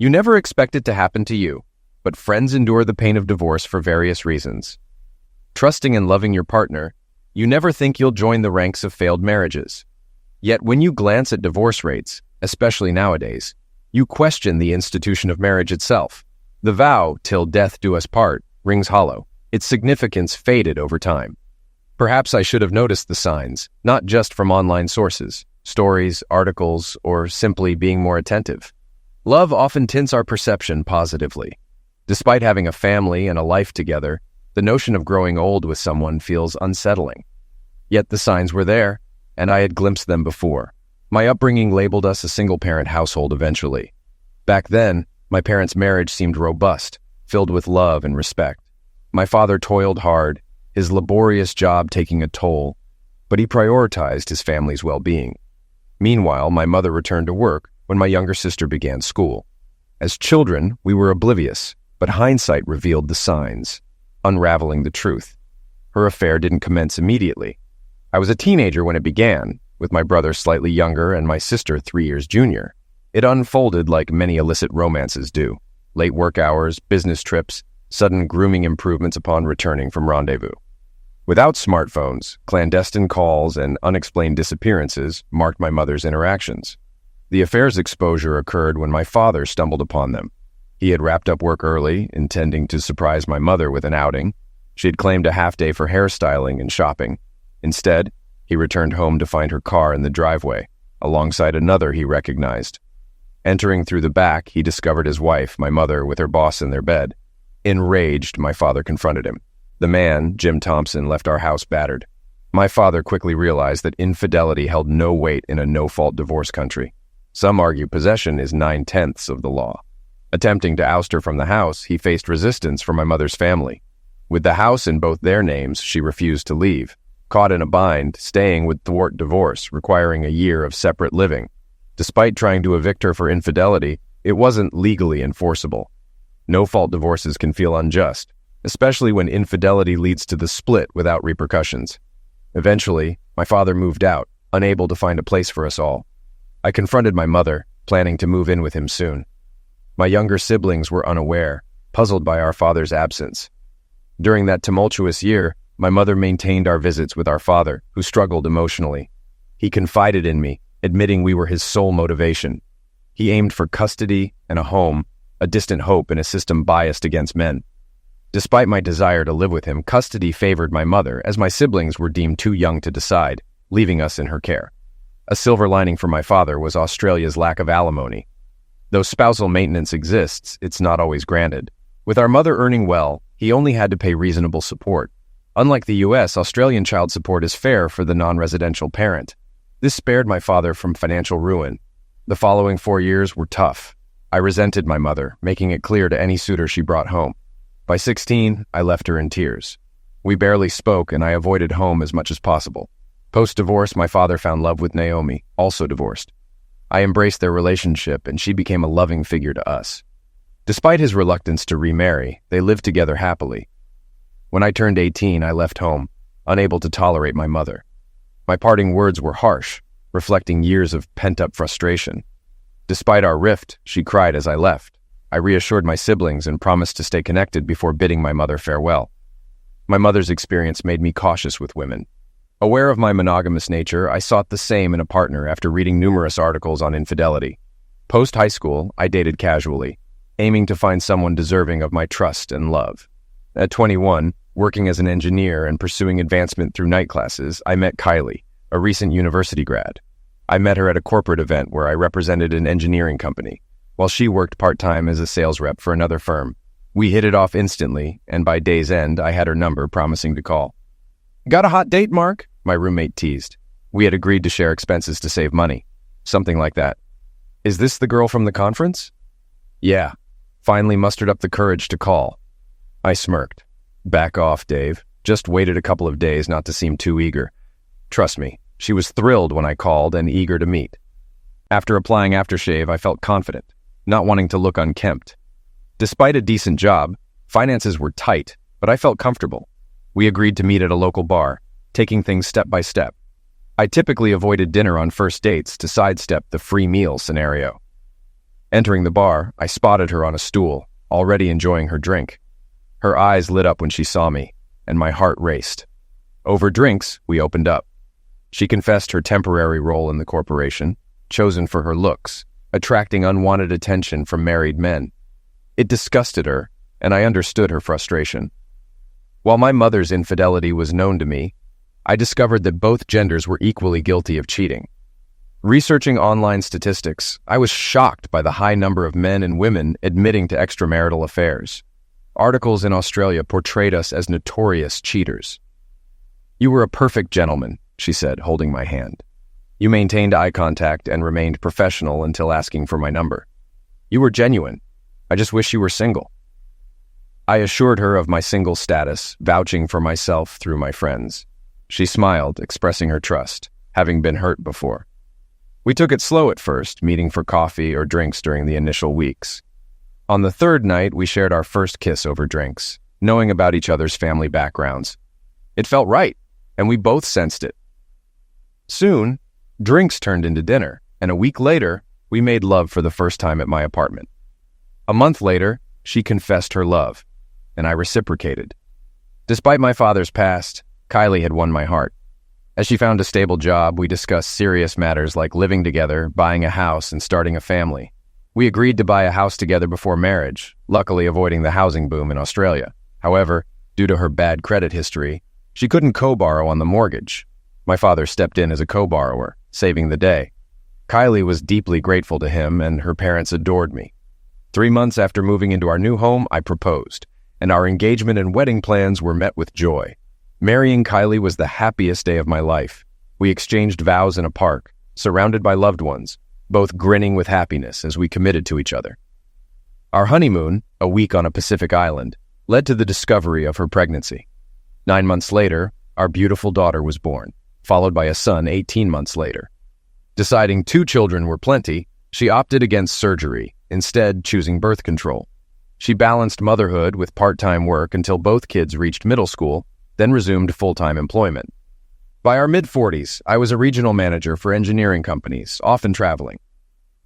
You never expect it to happen to you, but friends endure the pain of divorce for various reasons. Trusting and loving your partner, you never think you'll join the ranks of failed marriages. Yet when you glance at divorce rates, especially nowadays, you question the institution of marriage itself. The vow, "till death do us part," rings hollow, its significance faded over time. Perhaps I should have noticed the signs, not just from online sources, stories, articles, or simply being more attentive. Love often tints our perception positively. Despite having a family and a life together, the notion of growing old with someone feels unsettling. Yet the signs were there, and I had glimpsed them before. My upbringing labeled us a single-parent household eventually. Back then, my parents' marriage seemed robust, filled with love and respect. My father toiled hard, his laborious job taking a toll, but he prioritized his family's well-being. Meanwhile, my mother returned to work when my younger sister began school. As children, we were oblivious, but hindsight revealed the signs, unraveling the truth. Her affair didn't commence immediately. I was a teenager when it began, with my brother slightly younger and my sister 3 years junior. It unfolded like many illicit romances do. Late work hours, business trips, sudden grooming improvements upon returning from rendezvous. Without smartphones, clandestine calls and unexplained disappearances marked my mother's interactions. The affair's exposure occurred when my father stumbled upon them. He had wrapped up work early, intending to surprise my mother with an outing. She had claimed a half-day for hairstyling and shopping. Instead, he returned home to find her car in the driveway, alongside another he recognized. Entering through the back, he discovered his wife, my mother, with her boss in their bed. Enraged, my father confronted him. The man, Jim Thompson, left our house battered. My father quickly realized that infidelity held no weight in a no-fault divorce country. Some argue possession is 9/10 of the law. Attempting to oust her from the house, he faced resistance from my mother's family. With the house in both their names, she refused to leave. Caught in a bind, staying would thwart divorce, requiring a year of separate living. Despite trying to evict her for infidelity, it wasn't legally enforceable. No-fault divorces can feel unjust, especially when infidelity leads to the split without repercussions. Eventually, my father moved out, unable to find a place for us all. I confronted my mother, planning to move in with him soon. My younger siblings were unaware, puzzled by our father's absence. During that tumultuous year, my mother maintained our visits with our father, who struggled emotionally. He confided in me, admitting we were his sole motivation. He aimed for custody and a home, a distant hope in a system biased against men. Despite my desire to live with him, custody favored my mother, as my siblings were deemed too young to decide, leaving us in her care. A silver lining for my father was Australia's lack of alimony. Though spousal maintenance exists, it's not always granted. With our mother earning well, he only had to pay reasonable support. Unlike the US, Australian child support is fair for the non-residential parent. This spared my father from financial ruin. The following 4 years were tough. I resented my mother, making it clear to any suitor she brought home. By 16, I left her in tears. We barely spoke, and I avoided home as much as possible. Post-divorce, my father found love with Naomi, also divorced. I embraced their relationship, and she became a loving figure to us. Despite his reluctance to remarry, they lived together happily. When I turned 18, I left home, unable to tolerate my mother. My parting words were harsh, reflecting years of pent-up frustration. Despite our rift, she cried as I left. I reassured my siblings and promised to stay connected before bidding my mother farewell. My mother's experience made me cautious with women. Aware of my monogamous nature, I sought the same in a partner after reading numerous articles on infidelity. Post-high school, I dated casually, aiming to find someone deserving of my trust and love. At 21, working as an engineer and pursuing advancement through night classes, I met Kylie, a recent university grad. I met her at a corporate event where I represented an engineering company, while she worked part-time as a sales rep for another firm. We hit it off instantly, and by day's end, I had her number, promising to call. "Got a hot date, Mark?" my roommate teased. We had agreed to share expenses to save money. Something like that. "Is this the girl from the conference?" "Yeah." Finally mustered up the courage to call. I smirked. "Back off, Dave. Just waited a couple of days not to seem too eager." Trust me, she was thrilled when I called and eager to meet. After applying aftershave, I felt confident, not wanting to look unkempt. Despite a decent job, finances were tight, but I felt comfortable. We agreed to meet at a local bar, taking things step by step. I typically avoided dinner on first dates to sidestep the free meal scenario. Entering the bar, I spotted her on a stool, already enjoying her drink. Her eyes lit up when she saw me, and my heart raced. Over drinks, we opened up. She confessed her temporary role in the corporation, chosen for her looks, attracting unwanted attention from married men. It disgusted her, and I understood her frustration. While my mother's infidelity was known to me, I discovered that both genders were equally guilty of cheating. Researching online statistics, I was shocked by the high number of men and women admitting to extramarital affairs. Articles in Australia portrayed us as notorious cheaters. "You were a perfect gentleman," she said, holding my hand. "You maintained eye contact and remained professional until asking for my number. You were genuine. I just wish you were single." I assured her of my single status, vouching for myself through my friends. She smiled, expressing her trust, having been hurt before. We took it slow at first, meeting for coffee or drinks during the initial weeks. On the third night, we shared our first kiss over drinks, knowing about each other's family backgrounds. It felt right, and we both sensed it. Soon, drinks turned into dinner, and a week later, we made love for the first time at my apartment. A month later, she confessed her love, and I reciprocated. Despite my father's past, Kylie had won my heart. As she found a stable job, we discussed serious matters like living together, buying a house, and starting a family. We agreed to buy a house together before marriage, luckily avoiding the housing boom in Australia. However, due to her bad credit history, she couldn't co-borrow on the mortgage. My father stepped in as a co-borrower, saving the day. Kylie was deeply grateful to him, and her parents adored me. 3 months after moving into our new home, I proposed, and our engagement and wedding plans were met with joy. Marrying Kylie was the happiest day of my life. We exchanged vows in a park, surrounded by loved ones, both grinning with happiness as we committed to each other. Our honeymoon, a week on a Pacific island, led to the discovery of her pregnancy. 9 months later, our beautiful daughter was born, followed by a son 18 months later. Deciding 2 children were plenty, she opted against surgery, instead choosing birth control. She balanced motherhood with part-time work until both kids reached middle school, then resumed full-time employment. By our mid-40s, I was a regional manager for engineering companies, often traveling.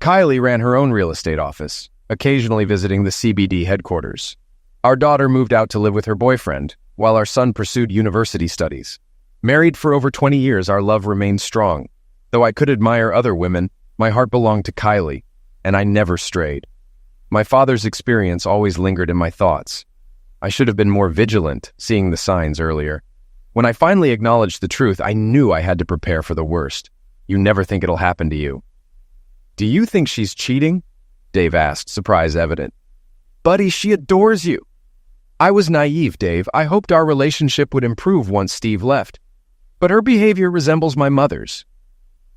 Kylie ran her own real estate office, occasionally visiting the CBD headquarters. Our daughter moved out to live with her boyfriend, while our son pursued university studies. Married for over 20 years, our love remained strong. Though I could admire other women, my heart belonged to Kylie, and I never strayed. My father's experience always lingered in my thoughts. I should have been more vigilant, seeing the signs earlier. When I finally acknowledged the truth, I knew I had to prepare for the worst. You never think it'll happen to you. "Do you think she's cheating?" Dave asked, surprise evident. "Buddy, she adores you." I was naive, Dave. I hoped our relationship would improve once Steve left. But her behavior resembles my mother's.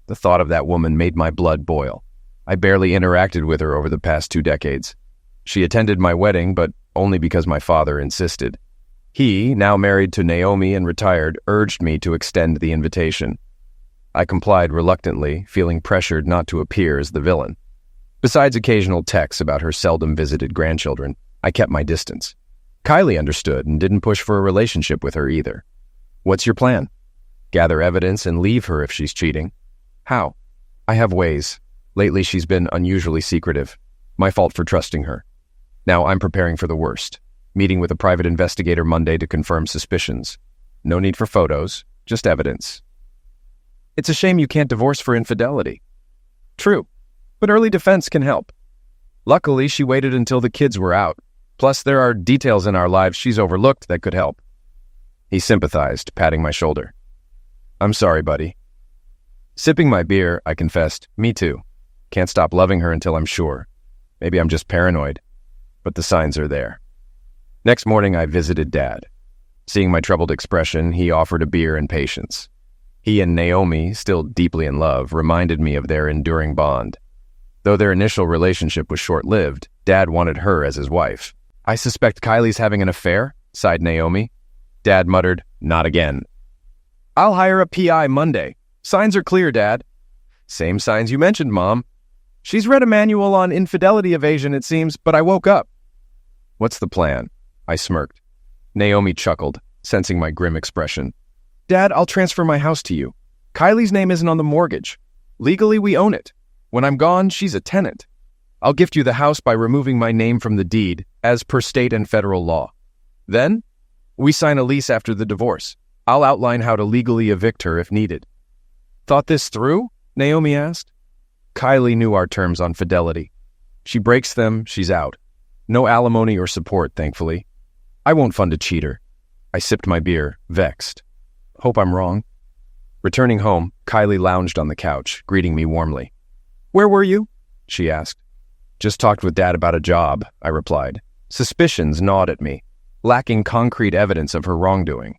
The thought of that woman made my blood boil. I barely interacted with her over the past 2 decades. She attended my wedding, but only because my father insisted. He, now married to Naomi and retired, urged me to extend the invitation. I complied reluctantly, feeling pressured not to appear as the villain. Besides occasional texts about her seldom visited grandchildren, I kept my distance. Kylie understood and didn't push for a relationship with her either. "What's your plan?" "Gather evidence and leave her if she's cheating." "How?" "I have ways. Lately she's been unusually secretive. My fault for trusting her. Now I'm preparing for the worst. Meeting with a private investigator Monday to confirm suspicions. No need for photos, just evidence." "It's a shame you can't divorce for infidelity." "True, but early defense can help. Luckily, she waited until the kids were out. Plus, there are details in our lives she's overlooked that could help." He sympathized, patting my shoulder. "I'm sorry, buddy." Sipping my beer, I confessed, "Me too. Can't stop loving her until I'm sure. Maybe I'm just paranoid. But the signs are there." Next morning, I visited Dad. Seeing my troubled expression, he offered a beer and patience. He and Naomi, still deeply in love, reminded me of their enduring bond. Though their initial relationship was short-lived, Dad wanted her as his wife. "I suspect Kylie's having an affair," sighed Naomi. Dad muttered, "Not again." "I'll hire a PI Monday. Signs are clear, Dad." "Same signs you mentioned, Mom. She's read a manual on infidelity evasion, it seems, but I woke up." "What's the plan?" I smirked. Naomi chuckled, sensing my grim expression. "Dad, I'll transfer my house to you. Kylie's name isn't on the mortgage. Legally, we own it. When I'm gone, she's a tenant." I'll gift you the house by removing my name from the deed, as per state and federal law. Then, we sign a lease after the divorce. I'll outline how to legally evict her if needed." "Thought this through?" Naomi asked. Kylie knew our terms on fidelity. She breaks them, she's out. No alimony or support, thankfully. I won't fund a cheater. I sipped my beer, vexed. Hope I'm wrong. Returning home, Kylie lounged on the couch, greeting me warmly. "Where were you?" she asked. "Just talked with Dad about a job," I replied. Suspicions gnawed at me, lacking concrete evidence of her wrongdoing.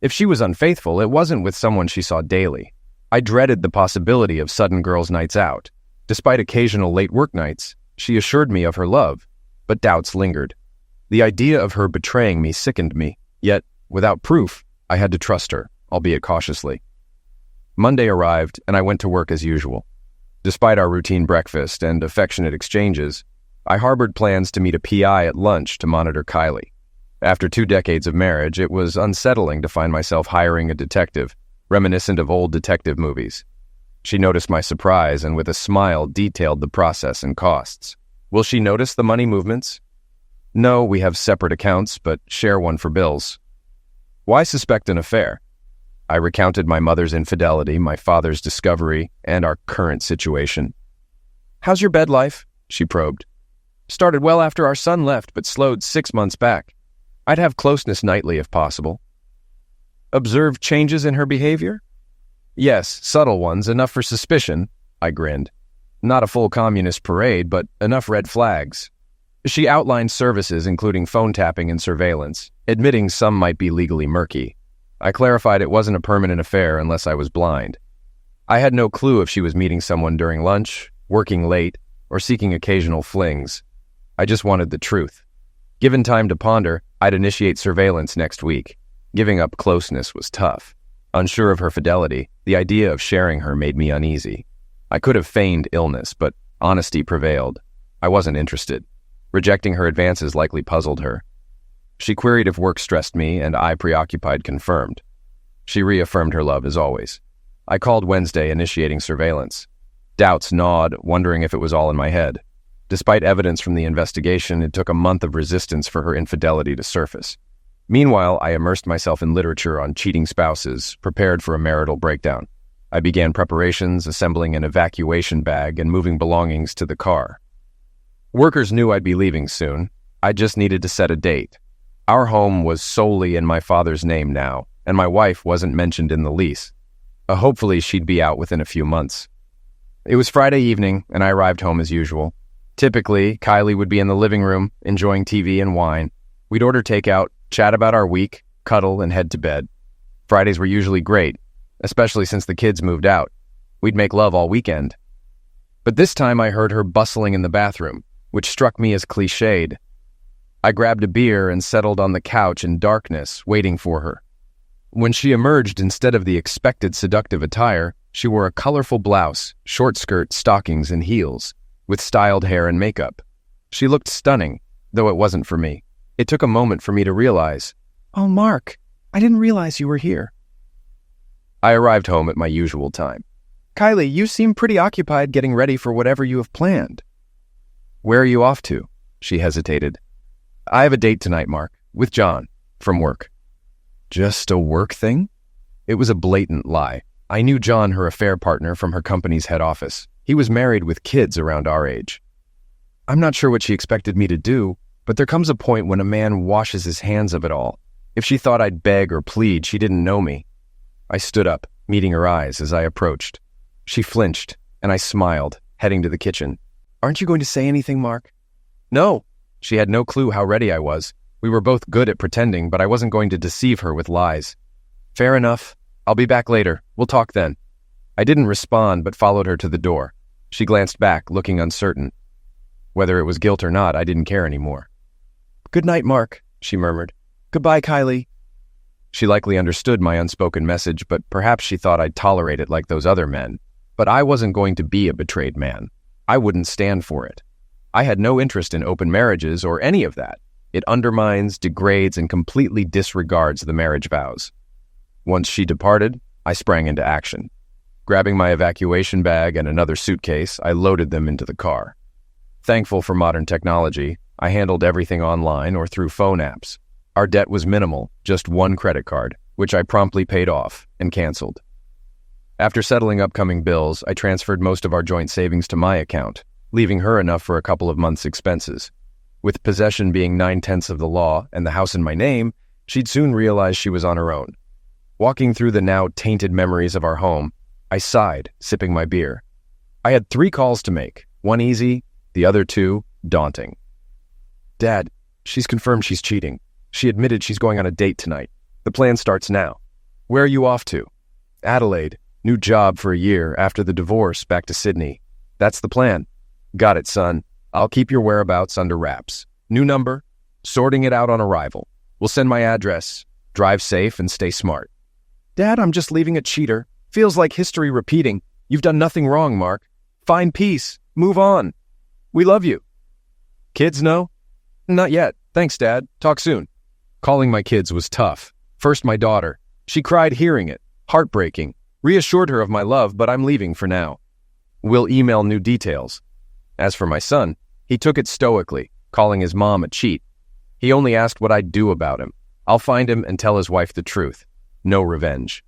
If she was unfaithful, it wasn't with someone she saw daily. I dreaded the possibility of sudden girls' nights out. Despite occasional late work nights, she assured me of her love, but doubts lingered. The idea of her betraying me sickened me, yet, without proof, I had to trust her, albeit cautiously. Monday arrived, and I went to work as usual. Despite our routine breakfast and affectionate exchanges, I harbored plans to meet a PI at lunch to monitor Kylie. After 2 decades of marriage, it was unsettling to find myself hiring a detective, reminiscent of old detective movies. She noticed my surprise and with a smile detailed the process and costs. Will she notice the money movements? No, we have separate accounts, but share one for bills. Why suspect an affair? I recounted my mother's infidelity, my father's discovery, and our current situation. "How's your bed life?" she probed. "Started well after our son left, but slowed 6 months back. I'd have closeness nightly if possible." "Observed changes in her behavior?" "Yes, subtle ones, enough for suspicion," I grinned. Not a full communist parade, but enough red flags. She outlined services including phone tapping and surveillance, admitting some might be legally murky. I clarified it wasn't a permanent affair unless I was blind. I had no clue if she was meeting someone during lunch, working late, or seeking occasional flings. I just wanted the truth. Given time to ponder, I'd initiate surveillance next week. Giving up closeness was tough. Unsure of her fidelity, the idea of sharing her made me uneasy. I could have feigned illness, but honesty prevailed. I wasn't interested. Rejecting her advances likely puzzled her. She queried if work stressed me, and I, preoccupied, confirmed. She reaffirmed her love as always. I called Wednesday, initiating surveillance. Doubts gnawed, wondering if it was all in my head. Despite evidence from the investigation, it took a month of resistance for her infidelity to surface. Meanwhile, I immersed myself in literature on cheating spouses, prepared for a marital breakdown. I began preparations, assembling an evacuation bag, and moving belongings to the car. Workers knew I'd be leaving soon. I just needed to set a date. Our home was solely in my father's name now, and my wife wasn't mentioned in the lease. Hopefully she'd be out within a few months. It was Friday evening, and I arrived home as usual. Typically, Kylie would be in the living room, enjoying TV and wine. We'd order takeout, chat about our week, cuddle, and head to bed. Fridays were usually great, especially since the kids moved out. We'd make love all weekend. But this time I heard her bustling in the bathroom, which struck me as cliched. I grabbed a beer and settled on the couch in darkness, waiting for her. When she emerged, instead of the expected seductive attire, she wore a colorful blouse, short skirt, stockings, and heels, with styled hair and makeup. She looked stunning, though it wasn't for me. It took a moment for me to realize, "Oh, Mark, I didn't realize you were here." I arrived home at my usual time. "Kylie, you seem pretty occupied getting ready for whatever you have planned." "Where are you off to?" She hesitated. "I have a date tonight, Mark, with John, from work." Just a work thing? It was a blatant lie. I knew John, her affair partner, from her company's head office. He was married with kids around our age. I'm not sure what she expected me to do, but there comes a point when a man washes his hands of it all. If she thought I'd beg or plead, she didn't know me. I stood up, meeting her eyes as I approached. She flinched, and I smiled, heading to the kitchen. "Aren't you going to say anything, Mark?" "No." She had no clue how ready I was. We were both good at pretending, but I wasn't going to deceive her with lies. "Fair enough. I'll be back later. We'll talk then." I didn't respond, but followed her to the door. She glanced back, looking uncertain. Whether it was guilt or not, I didn't care anymore. "Good night, Mark," she murmured. "Goodbye, Kylie." She likely understood my unspoken message, but perhaps she thought I'd tolerate it like those other men. But I wasn't going to be a betrayed man. I wouldn't stand for it. I had no interest in open marriages or any of that. It undermines, degrades, and completely disregards the marriage vows. Once she departed, I sprang into action. Grabbing my evacuation bag and another suitcase, I loaded them into the car. Thankful for modern technology, I handled everything online or through phone apps. Our debt was minimal, just one credit card, which I promptly paid off and canceled. After settling upcoming bills, I transferred most of our joint savings to my account, leaving her enough for a couple of months' expenses. With possession being 9/10 of the law and the house in my name, she'd soon realize she was on her own. Walking through the now tainted memories of our home, I sighed, sipping my beer. I had 3 calls to make, one easy, the other 2 daunting. Dad, she's confirmed she's cheating. She admitted she's going on a date tonight. The plan starts now. Where are you off to? Adelaide. New job for a year, after the divorce, back to Sydney. That's the plan. Got it, son. I'll keep your whereabouts under wraps. New number, sorting it out on arrival. We'll send my address. Drive safe and stay smart. Dad, I'm just leaving a cheater. Feels like history repeating. You've done nothing wrong, Mark. Find peace. Move on. We love you. Kids know? Not yet. Thanks, Dad. Talk soon. Calling my kids was tough. First, my daughter. She cried hearing it. Heartbreaking. Reassured her of my love, but I'm leaving for now. We'll email new details. As for my son, he took it stoically, calling his mom a cheat. He only asked what I'd do about him. I'll find him and tell his wife the truth. No revenge.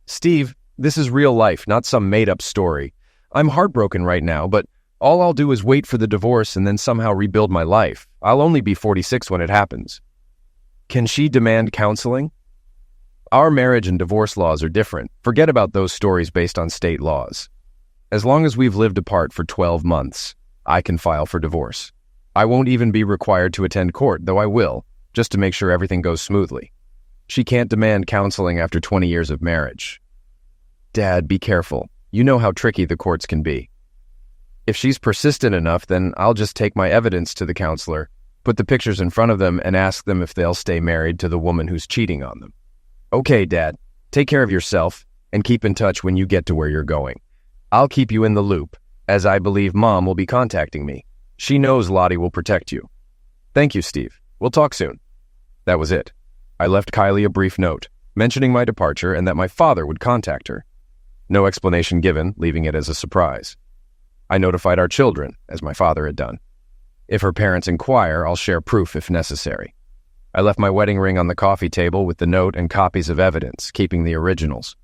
Steve, this is real life, not some made-up story. I'm heartbroken right now, but all I'll do is wait for the divorce and then somehow rebuild my life. I'll only be 46 when it happens. Can she demand counseling? Our marriage and divorce laws are different. Forget about those stories based on state laws. As long as we've lived apart for 12 months, I can file for divorce. I won't even be required to attend court, though I will, just to make sure everything goes smoothly. She can't demand counseling after 20 years of marriage. Dad, be careful. You know how tricky the courts can be. If she's persistent enough, then I'll just take my evidence to the counselor, put the pictures in front of them, and ask them if they'll stay married to the woman who's cheating on them. Okay, Dad. Take care of yourself, and keep in touch when you get to where you're going. I'll keep you in the loop, as I believe Mom will be contacting me. She knows Lottie will protect you. Thank you, Steve. We'll talk soon. That was it. I left Kylie a brief note, mentioning my departure and that my father would contact her. No explanation given, leaving it as a surprise. I notified our children, as my father had done. If her parents inquire, I'll share proof if necessary. I left my wedding ring on the coffee table with the note and copies of evidence, keeping the originals.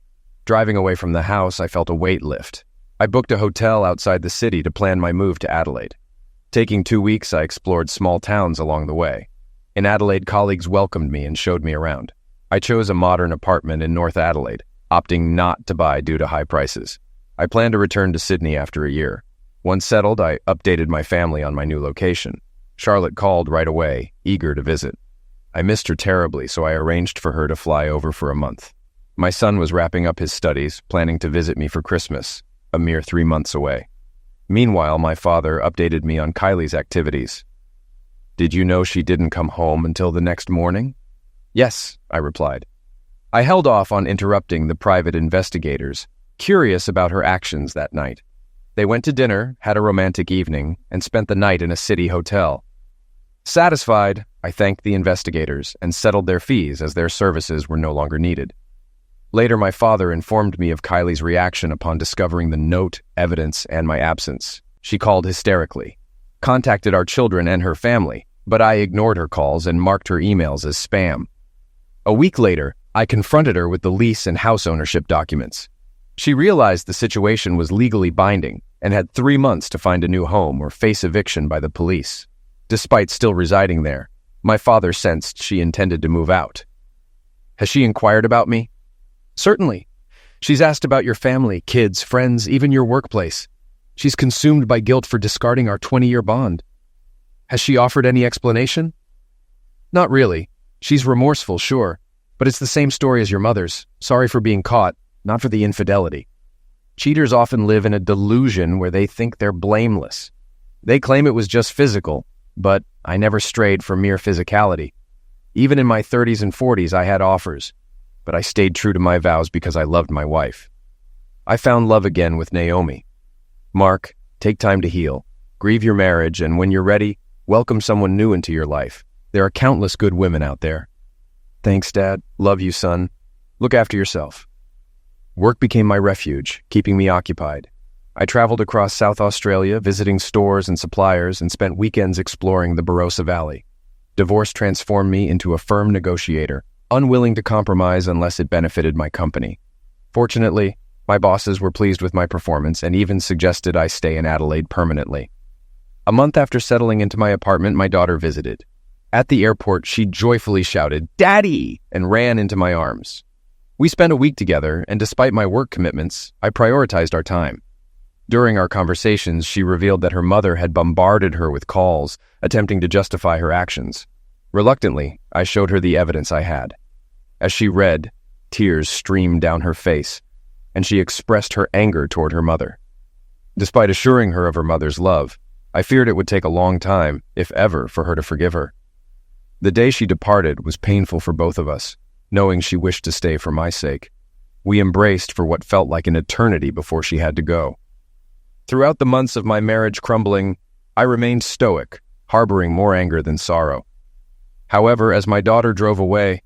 Driving away from the house, I felt a weight lift. I booked a hotel outside the city to plan my move to Adelaide. Taking 2 weeks, I explored small towns along the way. In Adelaide, colleagues welcomed me and showed me around. I chose a modern apartment in North Adelaide, opting not to buy due to high prices. I plan to return to Sydney after a year. Once settled, I updated my family on my new location. Charlotte called right away, eager to visit. I missed her terribly, so I arranged for her to fly over for a month. My son was wrapping up his studies, planning to visit me for Christmas, a mere 3 months away. Meanwhile, my father updated me on Kylie's activities. Did you know she didn't come home until the next morning? Yes, I replied. I held off on interrupting the private investigators, curious about her actions that night. They went to dinner, had a romantic evening, and spent the night in a city hotel. Satisfied, I thanked the investigators and settled their fees as their services were no longer needed. Later, my father informed me of Kylie's reaction upon discovering the note, evidence, and my absence. She called hysterically, contacted our children and her family, but I ignored her calls and marked her emails as spam. A week later, I confronted her with the lease and house ownership documents. She realized the situation was legally binding and had 3 months to find a new home or face eviction by the police. Despite still residing there, my father sensed she intended to move out. Has she inquired about me? Certainly. She's asked about your family, kids, friends, even your workplace. She's consumed by guilt for discarding our 20-year bond. Has she offered any explanation? Not really. She's remorseful, sure, but it's the same story as your mother's. Sorry for being caught, not for the infidelity. Cheaters often live in a delusion where they think they're blameless. They claim it was just physical, but I never strayed from mere physicality. Even in my 30s and 40s, I had offers, but I stayed true to my vows because I loved my wife. I found love again with Naomi. Mark, take time to heal. Grieve your marriage, and when you're ready, welcome someone new into your life. There are countless good women out there. Thanks, Dad. Love you, son. Look after yourself. Work became my refuge, keeping me occupied. I traveled across South Australia, visiting stores and suppliers, and spent weekends exploring the Barossa Valley. Divorce transformed me into a firm negotiator, unwilling to compromise unless it benefited my company. Fortunately, my bosses were pleased with my performance and even suggested I stay in Adelaide permanently. A month after settling into my apartment, my daughter visited. At the airport, she joyfully shouted, "Daddy!" and ran into my arms. We spent a week together, and despite my work commitments, I prioritized our time. During our conversations, she revealed that her mother had bombarded her with calls, attempting to justify her actions. Reluctantly, I showed her the evidence I had. As she read, tears streamed down her face, and she expressed her anger toward her mother. Despite assuring her of her mother's love, I feared it would take a long time, if ever, for her to forgive her. The day she departed was painful for both of us, knowing she wished to stay for my sake. We embraced for what felt like an eternity before she had to go. Throughout the months of my marriage crumbling, I remained stoic, harboring more anger than sorrow. However, as my daughter drove away,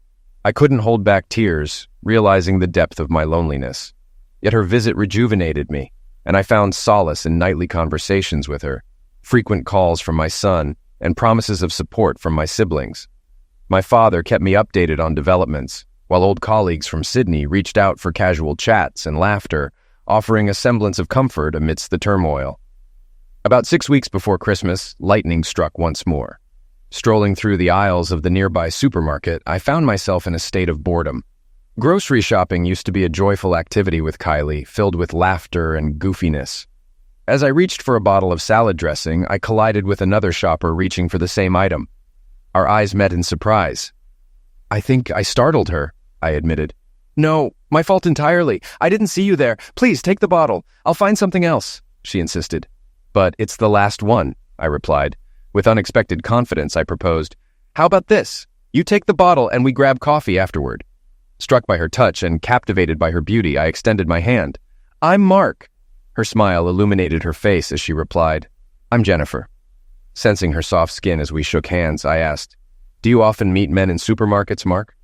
I couldn't hold back tears, realizing the depth of my loneliness. Yet her visit rejuvenated me, and I found solace in nightly conversations with her, frequent calls from my son, and promises of support from my siblings. My father kept me updated on developments, while old colleagues from Sydney reached out for casual chats and laughter, offering a semblance of comfort amidst the turmoil. About 6 weeks before Christmas, lightning struck once more. Strolling through the aisles of the nearby supermarket, I found myself in a state of boredom. Grocery shopping used to be a joyful activity with Kylie, filled with laughter and goofiness. As I reached for a bottle of salad dressing, I collided with another shopper reaching for the same item. Our eyes met in surprise. "I think I startled her," I admitted. "No, my fault entirely. I didn't see you there. Please, take the bottle. I'll find something else," she insisted. "But it's the last one," I replied. With unexpected confidence, I proposed, "How about this? You take the bottle and we grab coffee afterward." Struck by her touch and captivated by her beauty, I extended my hand. "I'm Mark." Her smile illuminated her face as she replied, "I'm Jennifer." Sensing her soft skin as we shook hands, I asked, "Do you often meet men in supermarkets, Mark?"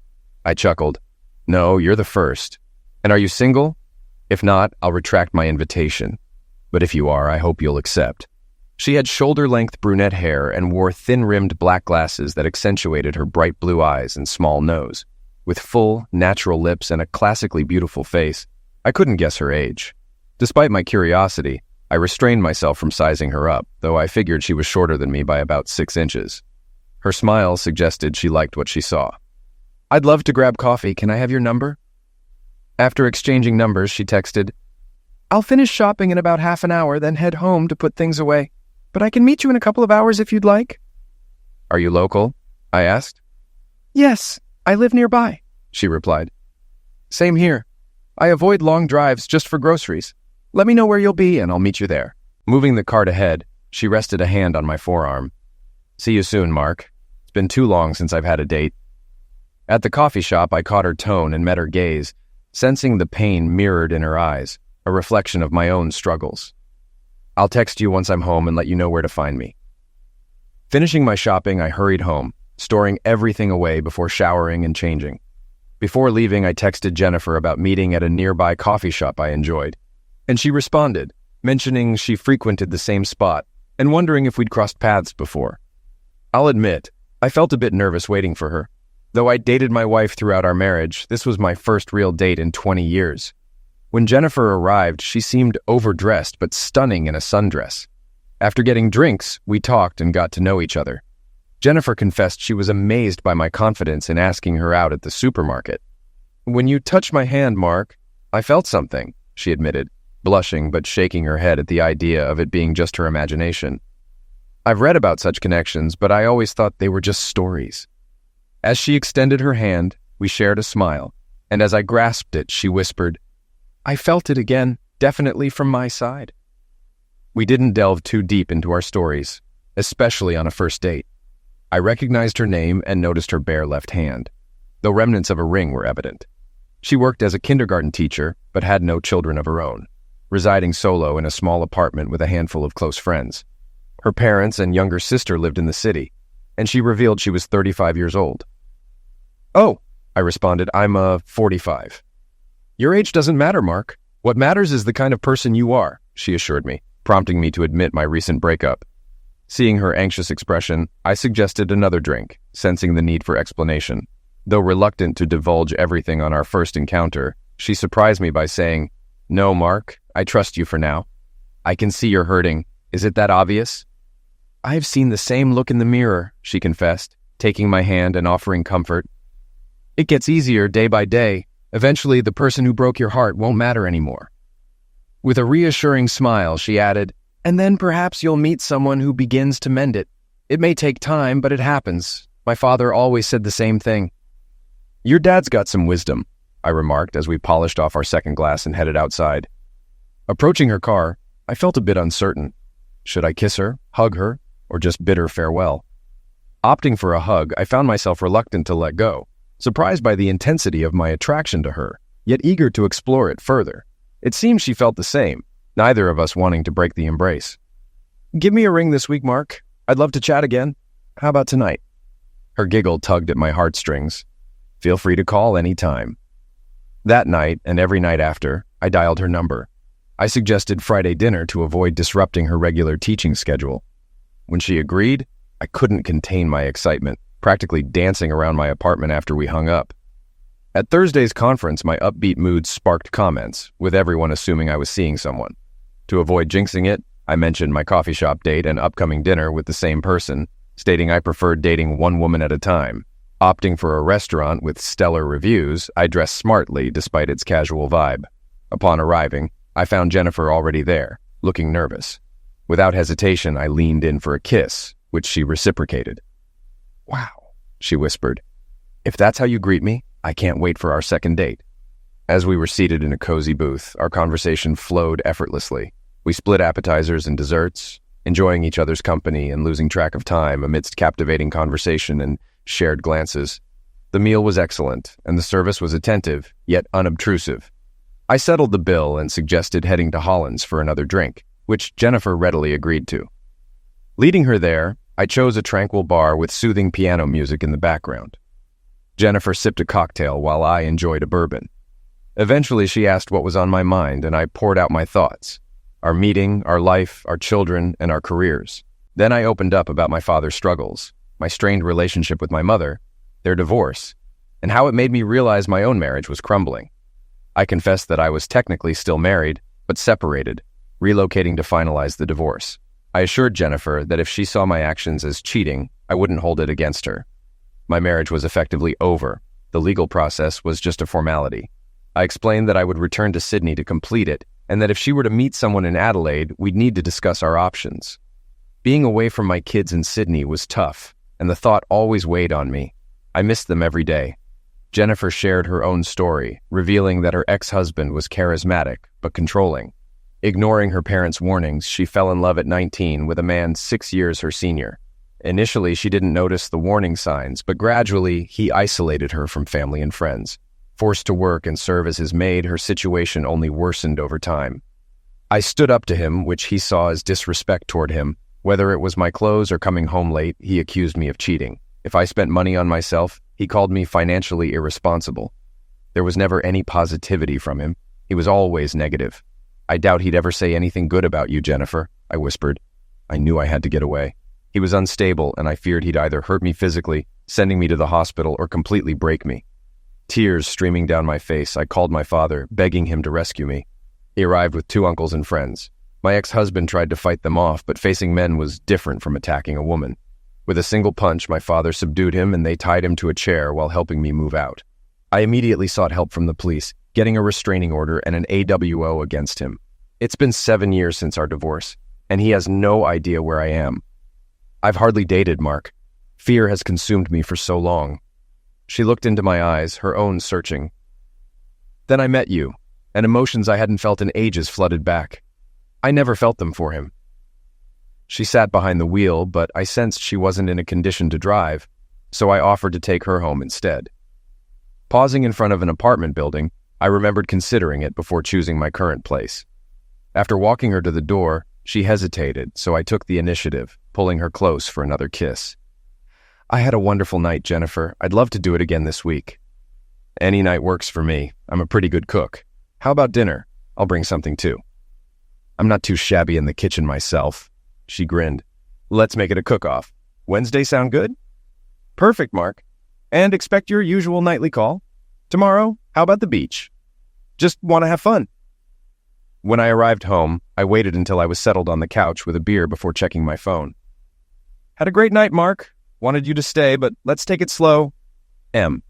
I chuckled. "No, you're the first. And are you single? If not, I'll retract my invitation. But if you are, I hope you'll accept." She had shoulder-length brunette hair and wore thin-rimmed black glasses that accentuated her bright blue eyes and small nose. With full, natural lips and a classically beautiful face, I couldn't guess her age. Despite my curiosity, I restrained myself from sizing her up, though I figured she was shorter than me by about 6 inches. Her smile suggested she liked what she saw. "I'd love to grab coffee. Can I have your number?" After exchanging numbers, she texted, "I'll finish shopping in about half an hour, then head home to put things away. But I can meet you in a couple of hours if you'd like." "Are you local?" I asked. "Yes, I live nearby," she replied. "Same here. I avoid long drives just for groceries. Let me know where you'll be and I'll meet you there." Moving the cart ahead, she rested a hand on my forearm. "See you soon, Mark. It's been too long since I've had a date." At the coffee shop, I caught her tone and met her gaze, sensing the pain mirrored in her eyes, a reflection of my own struggles. "I'll text you once I'm home and let you know where to find me." Finishing my shopping, I hurried home, storing everything away before showering and changing. Before leaving, I texted Jennifer about meeting at a nearby coffee shop I enjoyed, and she responded, mentioning she frequented the same spot and wondering if we'd crossed paths before. I'll admit, I felt a bit nervous waiting for her. Though I dated my wife throughout our marriage, this was my first real date in 20 years. When Jennifer arrived, she seemed overdressed but stunning in a sundress. After getting drinks, we talked and got to know each other. Jennifer confessed she was amazed by my confidence in asking her out at the supermarket. "When you touched my hand, Mark, I felt something," she admitted, blushing but shaking her head at the idea of it being just her imagination. "I've read about such connections, but I always thought they were just stories." As she extended her hand, we shared a smile, and as I grasped it, she whispered, "I felt it again, definitely from my side." We didn't delve too deep into our stories, especially on a first date. I recognized her name and noticed her bare left hand, though remnants of a ring were evident. She worked as a kindergarten teacher, but had no children of her own, residing solo in a small apartment with a handful of close friends. Her parents and younger sister lived in the city, and she revealed she was 35 years old. "Oh," I responded, "I'm 45. "Your age doesn't matter, Mark. What matters is the kind of person you are. she assured me, prompting me to admit my recent breakup. Seeing her anxious expression, I suggested another drink, sensing the need for explanation. Though reluctant to divulge everything on our first encounter, she surprised me by saying, "No, Mark, I trust you for now. I can see you're hurting. Is it that obvious?" "I've seen the same look in the mirror," she confessed, taking my hand and offering comfort. "It gets easier day by day. Eventually, the person who broke your heart won't matter anymore." With a reassuring smile, she added, "And then perhaps you'll meet someone who begins to mend it. It may take time, but it happens. My father always said the same thing." "Your dad's got some wisdom," I remarked as we polished off our second glass and headed outside. Approaching her car, I felt a bit uncertain. Should I kiss her, hug her, or just bid her farewell? Opting for a hug, I found myself reluctant to let go, surprised by the intensity of my attraction to her, yet eager to explore it further. It seemed she felt the same, neither of us wanting to break the embrace. "Give me a ring this week, Mark. I'd love to chat again. How about tonight?" Her giggle tugged at my heartstrings. "Feel free to call any time." That night, and every night after, I dialed her number. I suggested Friday dinner to avoid disrupting her regular teaching schedule. When she agreed, I couldn't contain my excitement, practically dancing around my apartment after we hung up. At Thursday's conference, my upbeat mood sparked comments, with everyone assuming I was seeing someone. To avoid jinxing it, I mentioned my coffee shop date and upcoming dinner with the same person, stating I preferred dating one woman at a time. Opting for a restaurant with stellar reviews, I dressed smartly despite its casual vibe. Upon arriving, I found Jennifer already there, looking nervous. Without hesitation, I leaned in for a kiss, which she reciprocated. "Wow," she whispered. "If that's how you greet me, I can't wait for our second date." As we were seated in a cozy booth, our conversation flowed effortlessly. We split appetizers and desserts, enjoying each other's company and losing track of time amidst captivating conversation and shared glances. The meal was excellent, and the service was attentive, yet unobtrusive. I settled the bill and suggested heading to Holland's for another drink, which Jennifer readily agreed to. Leading her there, I chose a tranquil bar with soothing piano music in the background. Jennifer sipped a cocktail while I enjoyed a bourbon. Eventually, she asked what was on my mind, and I poured out my thoughts. Our meeting, our life, our children, and our careers. Then I opened up about my father's struggles, my strained relationship with my mother, their divorce, and how it made me realize my own marriage was crumbling. I confessed that I was technically still married, but separated, relocating to finalize the divorce. I assured Jennifer that if she saw my actions as cheating, I wouldn't hold it against her. My marriage was effectively over. The legal process was just a formality. I explained that I would return to Sydney to complete it, and that if she were to meet someone in Adelaide, we'd need to discuss our options. Being away from my kids in Sydney was tough, and the thought always weighed on me. I missed them every day. Jennifer shared her own story, revealing that her ex-husband was charismatic but controlling. Ignoring her parents' warnings, she fell in love at 19 with a man 6 years her senior. Initially, she didn't notice the warning signs, but gradually, he isolated her from family and friends. Forced to work and serve as his maid, her situation only worsened over time. I stood up to him, which he saw as disrespect toward him. Whether it was my clothes or coming home late, he accused me of cheating. If I spent money on myself, he called me financially irresponsible. There was never any positivity from him. He was always negative. "I doubt he'd ever say anything good about you, Jennifer," I whispered. I knew I had to get away. He was unstable, and I feared he'd either hurt me physically, sending me to the hospital, or completely break me. Tears streaming down my face, I called my father, begging him to rescue me. He arrived with 2 uncles and friends. My ex-husband tried to fight them off, but facing men was different from attacking a woman. With a single punch, my father subdued him, and they tied him to a chair while helping me move out. I immediately sought help from the police, getting a restraining order and an AWO against him. It's been 7 years since our divorce, and he has no idea where I am. I've hardly dated, Mark. Fear has consumed me for so long. She looked into my eyes, her own searching. Then I met you, and emotions I hadn't felt in ages flooded back. I never felt them for him. She sat behind the wheel, but I sensed she wasn't in a condition to drive, so I offered to take her home instead. Pausing in front of an apartment building, I remembered considering it before choosing my current place. After walking her to the door, she hesitated, so I took the initiative, pulling her close for another kiss. "I had a wonderful night, Jennifer. I'd love to do it again this week." "Any night works for me. I'm a pretty good cook. How about dinner? I'll bring something too." I'm not too shabby in the kitchen myself. She grinned. Let's make it a cook-off. Wednesday sound good? Perfect, Mark. And expect your usual nightly call. Tomorrow, how about the beach? Just want to have fun. When I arrived home, I waited until I was settled on the couch with a beer before checking my phone. Had a great night, Mark. Wanted you to stay, but let's take it slow. M.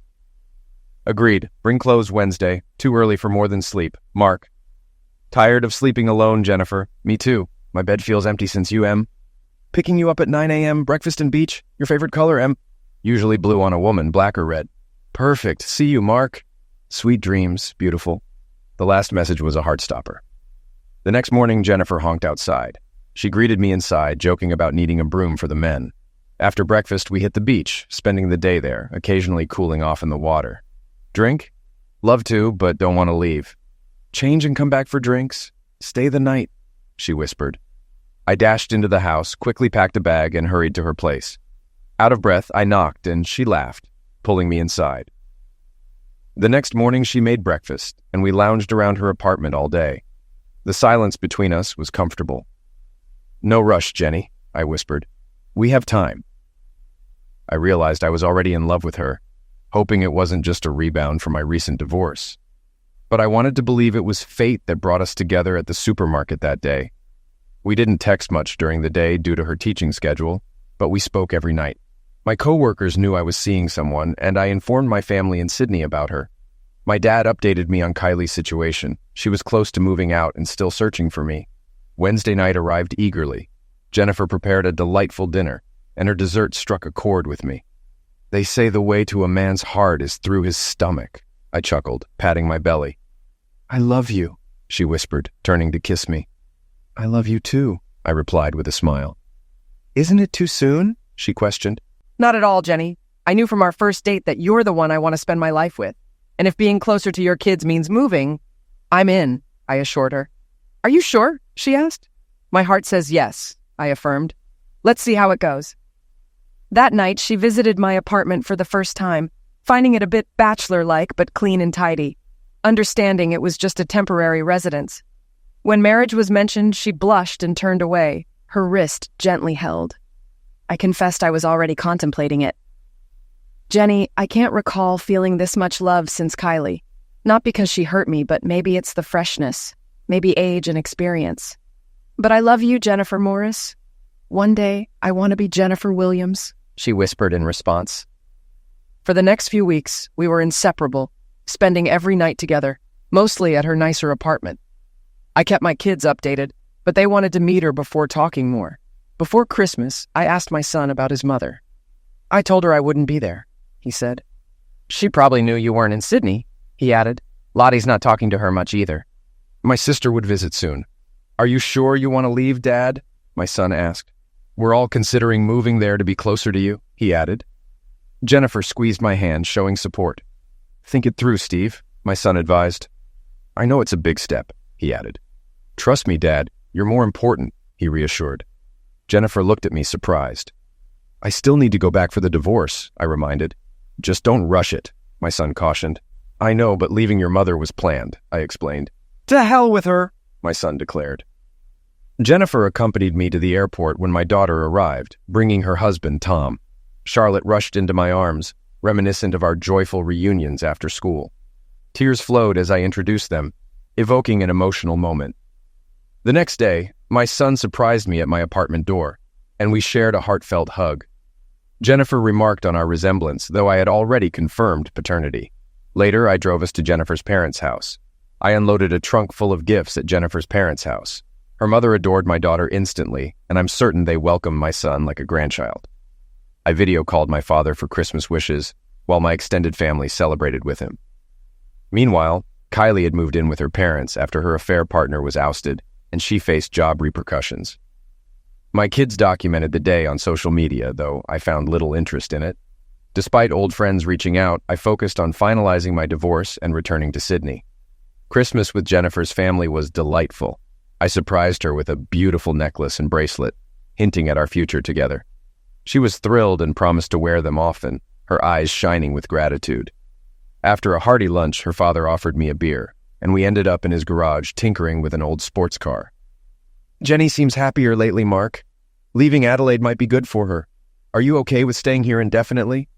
Agreed. Bring clothes Wednesday. Too early for more than sleep. Mark. Tired of sleeping alone, Jennifer. Me too. My bed feels empty since you, M. Picking you up at 9 a.m., breakfast and beach. Your favorite color, M. Usually blue on a woman, black or red. Perfect. See you, Mark. Sweet dreams. Beautiful. The last message was a heart-stopper. The next morning, Jennifer honked outside. She greeted me inside, joking about needing a broom for the men. After breakfast, we hit the beach, spending the day there, occasionally cooling off in the water. Drink? Love to, but don't want to leave. Change and come back for drinks? Stay the night, she whispered. I dashed into the house, quickly packed a bag, and hurried to her place. Out of breath, I knocked, and she laughed, pulling me inside. The next morning, she made breakfast, and we lounged around her apartment all day. The silence between us was comfortable. No rush, Jenny, I whispered. We have time. I realized I was already in love with her, hoping it wasn't just a rebound from my recent divorce. But I wanted to believe it was fate that brought us together at the supermarket that day. We didn't text much during the day due to her teaching schedule, but we spoke every night. My coworkers knew I was seeing someone, and I informed my family in Sydney about her. My dad updated me on Kylie's situation. She was close to moving out and still searching for me. Wednesday night arrived eagerly. Jennifer prepared a delightful dinner, and her dessert struck a chord with me. They say the way to a man's heart is through his stomach, I chuckled, patting my belly. I love you, she whispered, turning to kiss me. I love you too, I replied with a smile. Isn't it too soon? She questioned. Not at all, Jenny. I knew from our first date that you're the one I want to spend my life with. And if being closer to your kids means moving, I'm in, I assured her. Are you sure? She asked. My heart says yes, I affirmed. Let's see how it goes. That night, she visited my apartment for the first time, finding it a bit bachelor-like but clean and tidy, understanding it was just a temporary residence. When marriage was mentioned, she blushed and turned away, her wrist gently held. I confessed I was already contemplating it. Jenny, I can't recall feeling this much love since Kylie. Not because she hurt me, but maybe it's the freshness, maybe age and experience. But I love you, Jennifer Morris. One day, I want to be Jennifer Williams, she whispered in response. For the next few weeks, we were inseparable, spending every night together, mostly at her nicer apartment. I kept my kids updated, but they wanted to meet her before talking more. Before Christmas, I asked my son about his mother. I told her I wouldn't be there, he said. She probably knew you weren't in Sydney, he added. Lottie's not talking to her much either. My sister would visit soon. Are you sure you want to leave, Dad? My son asked. We're all considering moving there to be closer to you, he added. Jennifer squeezed my hand, showing support. Think it through, Steve, my son advised. I know it's a big step, he added. Trust me, Dad, you're more important, he reassured. Jennifer looked at me surprised. I still need to go back for the divorce, I reminded. Just don't rush it, my son cautioned. I know, but leaving your mother was planned, I explained. To hell with her, my son declared. Jennifer accompanied me to the airport when my daughter arrived, bringing her husband, Tom. Charlotte rushed into my arms, reminiscent of our joyful reunions after school. Tears flowed as I introduced them, evoking an emotional moment. The next day, my son surprised me at my apartment door, and we shared a heartfelt hug. Jennifer remarked on our resemblance, though I had already confirmed paternity. Later, I drove us to Jennifer's parents' house. I unloaded a trunk full of gifts at Jennifer's parents' house. Her mother adored my daughter instantly, and I'm certain they welcomed my son like a grandchild. I video called my father for Christmas wishes, while my extended family celebrated with him. Meanwhile, Kylie had moved in with her parents after her affair partner was ousted, and she faced job repercussions. My kids documented the day on social media, though I found little interest in it. Despite old friends reaching out, I focused on finalizing my divorce and returning to Sydney. Christmas with Jennifer's family was delightful. I surprised her with a beautiful necklace and bracelet, hinting at our future together. She was thrilled and promised to wear them often, her eyes shining with gratitude. After a hearty lunch, her father offered me a beer, and we ended up in his garage tinkering with an old sports car. Jenny seems happier lately, Mark. Leaving Adelaide might be good for her. Are you okay with staying here indefinitely?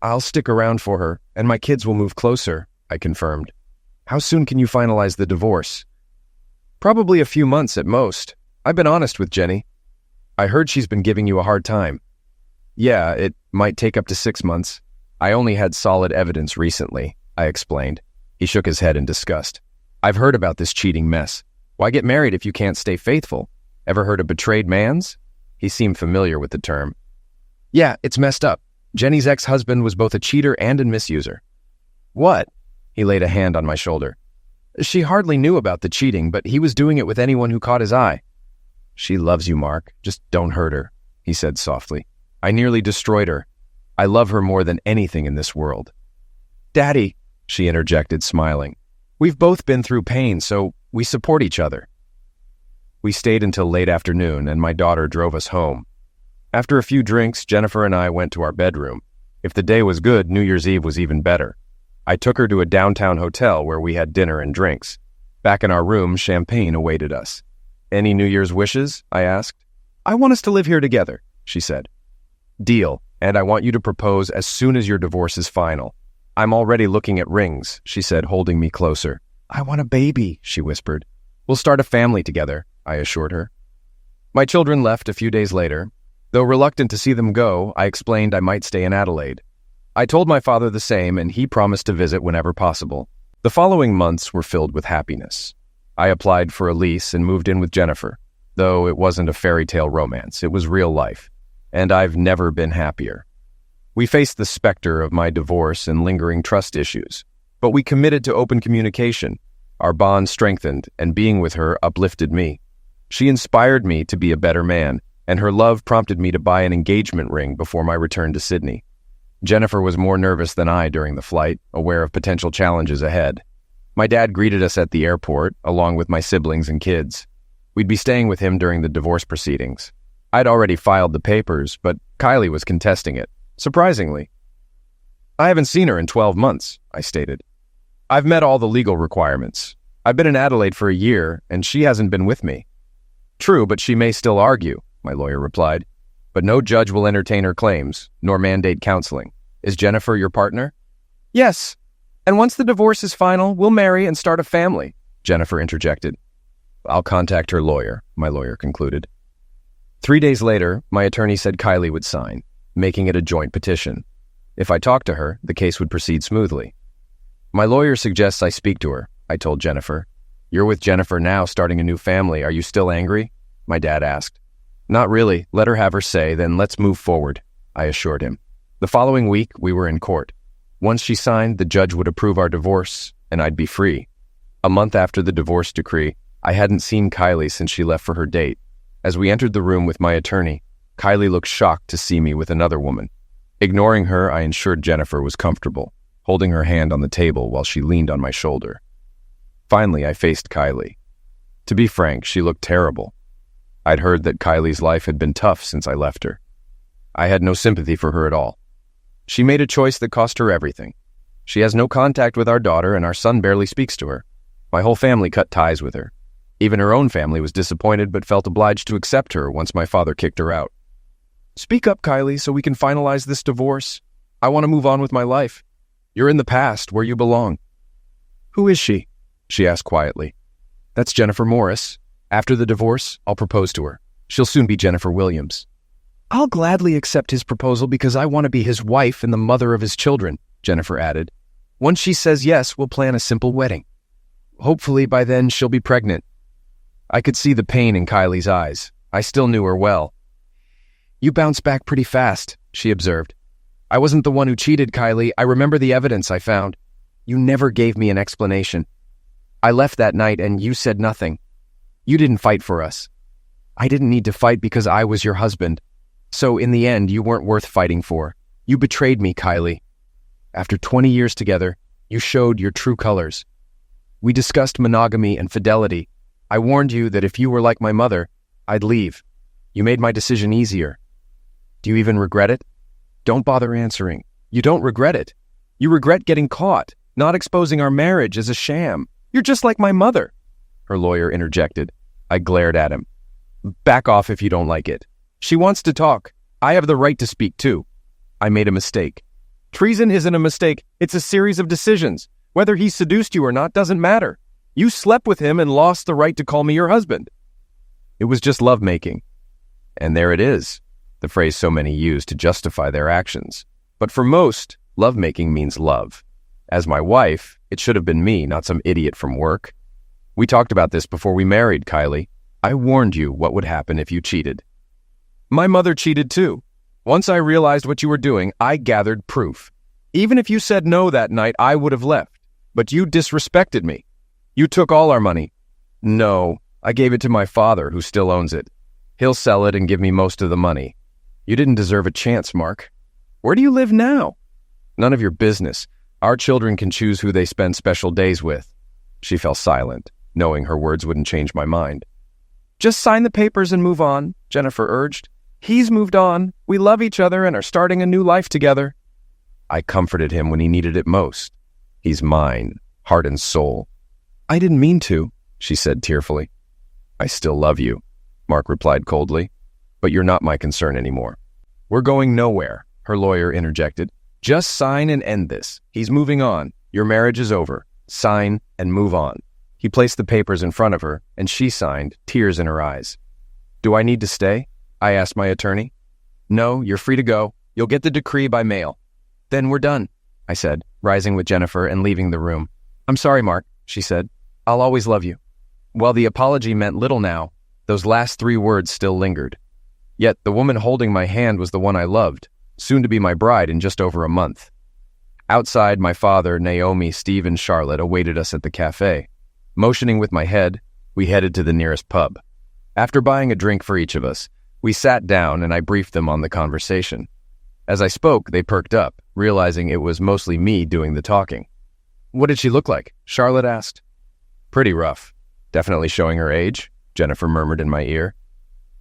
I'll stick around for her, and my kids will move closer, I confirmed. How soon can you finalize the divorce? Probably a few months at most. I've been honest with Jenny. I heard she's been giving you a hard time. Yeah, it might take up to 6 months. I only had solid evidence recently, I explained. He shook his head in disgust. I've heard about this cheating mess. Why get married if you can't stay faithful? Ever heard of betrayed mans? He seemed familiar with the term. Yeah, it's messed up. Jenny's ex-husband was both a cheater and a misuser. What? He laid a hand on my shoulder. She hardly knew about the cheating, but he was doing it with anyone who caught his eye. She loves you, Mark. Just don't hurt her, he said softly. I nearly destroyed her. I love her more than anything in this world. Daddy, she interjected, smiling. We've both been through pain, so we support each other. We stayed until late afternoon, and my daughter drove us home. After a few drinks, Jennifer and I went to our bedroom. If the day was good, New Year's Eve was even better. I took her to a downtown hotel where we had dinner and drinks. Back in our room, champagne awaited us. Any New Year's wishes? I asked. I want us to live here together, she said. Deal, and I want you to propose as soon as your divorce is final. I'm already looking at rings, she said, holding me closer. I want a baby, she whispered. We'll start a family together, I assured her. My children left a few days later. Though reluctant to see them go, I explained I might stay in Adelaide. I told my father the same, and he promised to visit whenever possible. The following months were filled with happiness. I applied for a lease and moved in with Jennifer. Though it wasn't a fairy tale romance, it was real life, and I've never been happier. We faced the specter of my divorce and lingering trust issues, but we committed to open communication. Our bond strengthened, and being with her uplifted me. She inspired me to be a better man, and her love prompted me to buy an engagement ring before my return to Sydney. Jennifer was more nervous than I during the flight, aware of potential challenges ahead. My dad greeted us at the airport, along with my siblings and kids. We'd be staying with him during the divorce proceedings. I'd already filed the papers, but Kylie was contesting it, surprisingly. I haven't seen her in 12 months, I stated. I've met all the legal requirements. I've been in Adelaide for a year, and she hasn't been with me. True, but she may still argue, my lawyer replied. But no judge will entertain her claims, nor mandate counseling. Is Jennifer your partner? Yes. And once the divorce is final, we'll marry and start a family, Jennifer interjected. I'll contact her lawyer, my lawyer concluded. 3 days later, my attorney said Kylie would sign, making it a joint petition. If I talked to her, the case would proceed smoothly. My lawyer suggests I speak to her, I told Jennifer. You're with Jennifer now, starting a new family. Are you still angry? My dad asked. Not really. Let her have her say, then let's move forward, I assured him. The following week, we were in court. Once she signed, the judge would approve our divorce, and I'd be free. A month after the divorce decree, I hadn't seen Kylie since she left for her date. As we entered the room with my attorney, Kylie looked shocked to see me with another woman. Ignoring her, I ensured Jennifer was comfortable, holding her hand on the table while she leaned on my shoulder. Finally, I faced Kylie. To be frank, she looked terrible. I'd heard that Kylie's life had been tough since I left her. I had no sympathy for her at all. She made a choice that cost her everything. She has no contact with our daughter, and our son barely speaks to her. My whole family cut ties with her. Even her own family was disappointed but felt obliged to accept her once my father kicked her out. Speak up, Kylie, so we can finalize this divorce. I want to move on with my life. You're in the past, where you belong. Who is she? She asked quietly. That's Jennifer Morris. After the divorce, I'll propose to her. She'll soon be Jennifer Williams. I'll gladly accept his proposal because I want to be his wife and the mother of his children, Jennifer added. Once she says yes, we'll plan a simple wedding. Hopefully by then she'll be pregnant. I could see the pain in Kylie's eyes. I still knew her well. You bounced back pretty fast, she observed. I wasn't the one who cheated, Kylie. I remember the evidence I found. You never gave me an explanation. I left that night and you said nothing. You didn't fight for us. I didn't need to fight because I was your husband. So in the end, you weren't worth fighting for. You betrayed me, Kylie. After 20 years together, you showed your true colors. We discussed monogamy and fidelity. I warned you that if you were like my mother, I'd leave. You made my decision easier. Do you even regret it? Don't bother answering. You don't regret it. You regret getting caught, not exposing our marriage as a sham. You're just like my mother, her lawyer interjected. I glared at him. Back off if you don't like it. She wants to talk. I have the right to speak too. I made a mistake. Treason isn't a mistake. It's a series of decisions. Whether he seduced you or not doesn't matter. You slept with him and lost the right to call me your husband. It was just lovemaking. And there it is, the phrase so many use to justify their actions. But for most, lovemaking means love. As my wife, it should have been me, not some idiot from work. We talked about this before we married, Kylie. I warned you what would happen if you cheated. My mother cheated too. Once I realized what you were doing, I gathered proof. Even if you said no that night, I would have left. But you disrespected me. You took all our money. No, I gave it to my father, who still owns it. He'll sell it and give me most of the money. You didn't deserve a chance, Mark. Where do you live now? None of your business. Our children can choose who they spend special days with. She fell silent, knowing her words wouldn't change my mind. Just sign the papers and move on, Jennifer urged. He's moved on. We love each other and are starting a new life together. I comforted him when he needed it most. He's mine, heart and soul. I didn't mean to, she said tearfully. I still love you, Mark replied coldly, but you're not my concern anymore. We're going nowhere, her lawyer interjected. Just sign and end this. He's moving on. Your marriage is over. Sign and move on. He placed the papers in front of her, and she signed, tears in her eyes. Do I need to stay? I asked my attorney. No, you're free to go. You'll get the decree by mail. Then we're done, I said, rising with Jennifer and leaving the room. I'm sorry, Mark, she said. I'll always love you. While the apology meant little now, those last 3 words still lingered. Yet the woman holding my hand was the one I loved, soon to be my bride in just over a month. Outside, my father, Naomi, Steve, and Charlotte awaited us at the cafe. Motioning with my head, we headed to the nearest pub. After buying a drink for each of us, we sat down and I briefed them on the conversation. As I spoke, they perked up, realizing it was mostly me doing the talking. What did she look like? Charlotte asked. Pretty rough. Definitely showing her age, Jennifer murmured in my ear.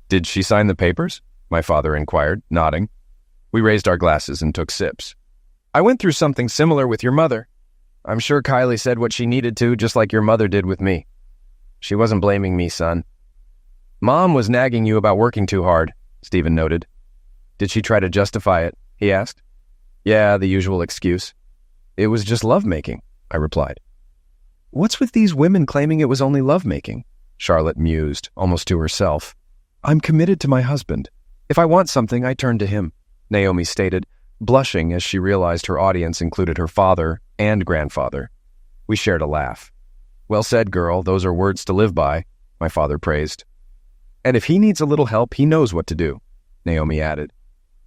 Did she sign the papers? My father inquired, nodding. We raised our glasses and took sips. I went through something similar with your mother. I'm sure Kylie said what she needed to, just like your mother did with me. She wasn't blaming me, son. Mom was nagging you about working too hard, Stephen noted. Did she try to justify it? He asked. Yeah, the usual excuse. It was just lovemaking, I replied. What's with these women claiming it was only lovemaking? Charlotte mused, almost to herself. I'm committed to my husband. If I want something, I turn to him, Naomi stated, blushing as she realized her audience included her father and grandfather. We shared a laugh. Well said, girl. Those are words to live by, my father praised. And if he needs a little help, he knows what to do, Naomi added.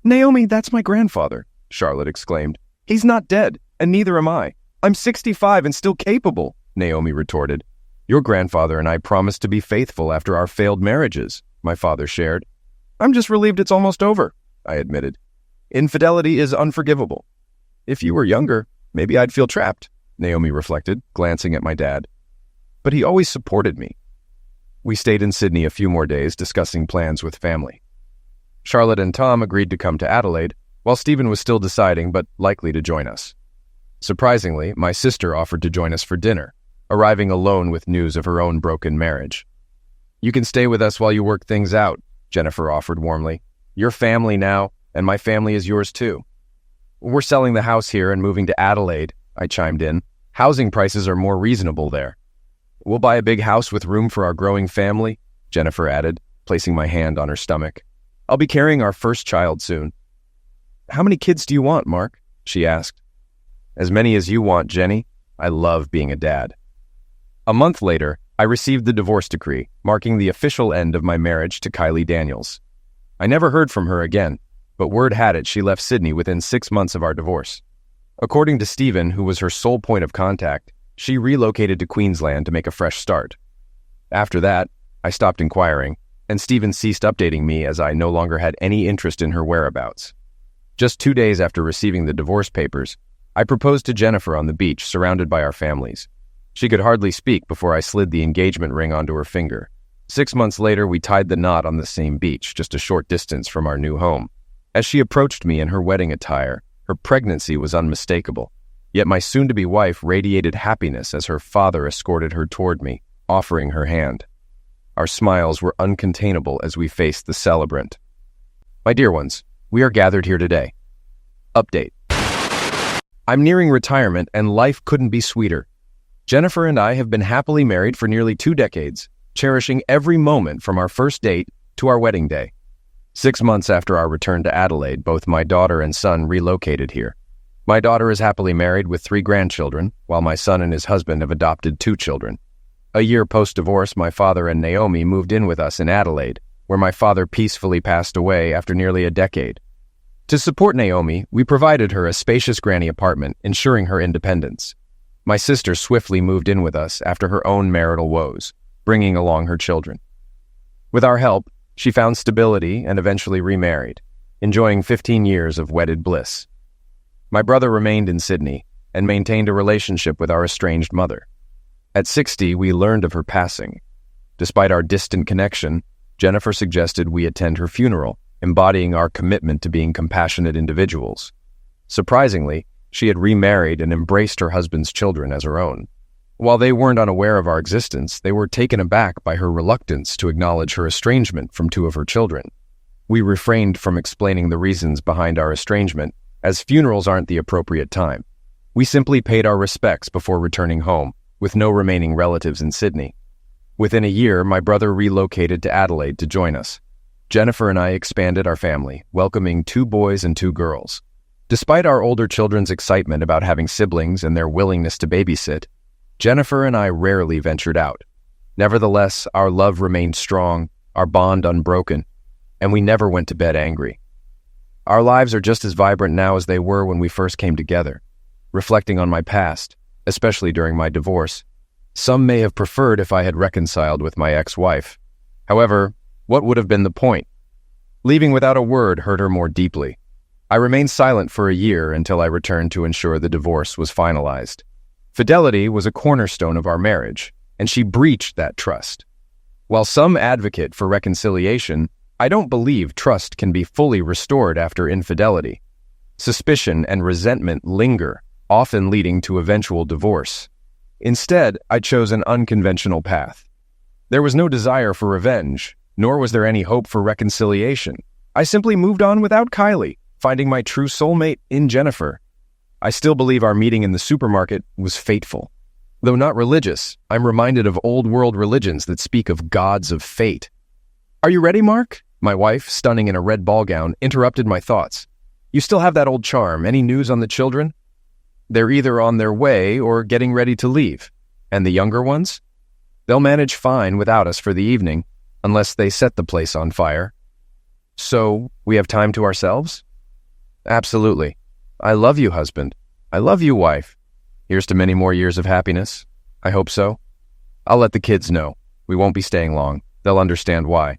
Naomi, that's my grandfather, Charlotte exclaimed. He's not dead, and neither am I. I'm 65 and still capable, Naomi retorted. Your grandfather and I promised to be faithful after our failed marriages, my father shared. I'm just relieved it's almost over, I admitted. Infidelity is unforgivable. If you were younger, maybe I'd feel trapped, Naomi reflected, glancing at my dad. But he always supported me. We stayed in Sydney a few more days discussing plans with family. Charlotte and Tom agreed to come to Adelaide, while Stephen was still deciding but likely to join us. Surprisingly, my sister offered to join us for dinner, arriving alone with news of her own broken marriage. You can stay with us while you work things out, Jennifer offered warmly. You're family now, and my family is yours too. We're selling the house here and moving to Adelaide, I chimed in. Housing prices are more reasonable there. We'll buy a big house with room for our growing family, Jennifer added, placing my hand on her stomach. I'll be carrying our first child soon. How many kids do you want, Mark? She asked. As many as you want, Jenny. I love being a dad. A month later, I received the divorce decree, marking the official end of my marriage to Kylie Daniels. I never heard from her again, but word had it she left Sydney within 6 months of our divorce. According to Stephen, who was her sole point of contact, she relocated to Queensland to make a fresh start. After that, I stopped inquiring, and Stephen ceased updating me as I no longer had any interest in her whereabouts. Just 2 days after receiving the divorce papers, I proposed to Jennifer on the beach, surrounded by our families. She could hardly speak before I slid the engagement ring onto her finger. 6 months later, we tied the knot on the same beach, just a short distance from our new home. As she approached me in her wedding attire, her pregnancy was unmistakable. Yet my soon-to-be wife radiated happiness as her father escorted her toward me, offering her hand. Our smiles were uncontainable as we faced the celebrant. My dear ones, we are gathered here today. Update. I'm nearing retirement and life couldn't be sweeter. Jennifer and I have been happily married for nearly 2 decades, cherishing every moment from our first date to our wedding day. 6 months after our return to Adelaide, both my daughter and son relocated here. My daughter is happily married with 3 grandchildren, while my son and his husband have adopted 2 children. A year post-divorce, my father and Naomi moved in with us in Adelaide, where my father peacefully passed away after nearly a decade. To support Naomi, we provided her a spacious granny apartment, ensuring her independence. My sister swiftly moved in with us after her own marital woes, bringing along her children. With our help, she found stability and eventually remarried, enjoying 15 years of wedded bliss. My brother remained in Sydney and maintained a relationship with our estranged mother. At 60, we learned of her passing. Despite our distant connection, Jennifer suggested we attend her funeral, embodying our commitment to being compassionate individuals. Surprisingly, she had remarried and embraced her husband's children as her own. While they weren't unaware of our existence, they were taken aback by her reluctance to acknowledge her estrangement from 2 of her children. We refrained from explaining the reasons behind our estrangement, as funerals aren't the appropriate time. We simply paid our respects before returning home, with no remaining relatives in Sydney. Within a year, my brother relocated to Adelaide to join us. Jennifer and I expanded our family, welcoming 2 boys and 2 girls. Despite our older children's excitement about having siblings and their willingness to babysit, Jennifer and I rarely ventured out. Nevertheless, our love remained strong, our bond unbroken, and we never went to bed angry. Our lives are just as vibrant now as they were when we first came together. Reflecting on my past, especially during my divorce, some may have preferred if I had reconciled with my ex-wife. However, what would have been the point? Leaving without a word hurt her more deeply. I remained silent for a year until I returned to ensure the divorce was finalized. Fidelity was a cornerstone of our marriage, and she breached that trust. While some advocate for reconciliation, I don't believe trust can be fully restored after infidelity. Suspicion and resentment linger, often leading to eventual divorce. Instead, I chose an unconventional path. There was no desire for revenge, nor was there any hope for reconciliation. I simply moved on without Kylie, finding my true soulmate in Jennifer. I still believe our meeting in the supermarket was fateful. Though not religious, I'm reminded of old-world religions that speak of gods of fate. "Are you ready, Mark?" My wife, stunning in a red ball gown, interrupted my thoughts. "You still have that old charm. Any news on the children?" "They're either on their way or getting ready to leave. And the younger ones? They'll manage fine without us for the evening, unless they set the place on fire." "So, we have time to ourselves?" "Absolutely. I love you, husband. I love you, wife. Here's to many more years of happiness. I hope so. I'll let the kids know. We won't be staying long. They'll understand why."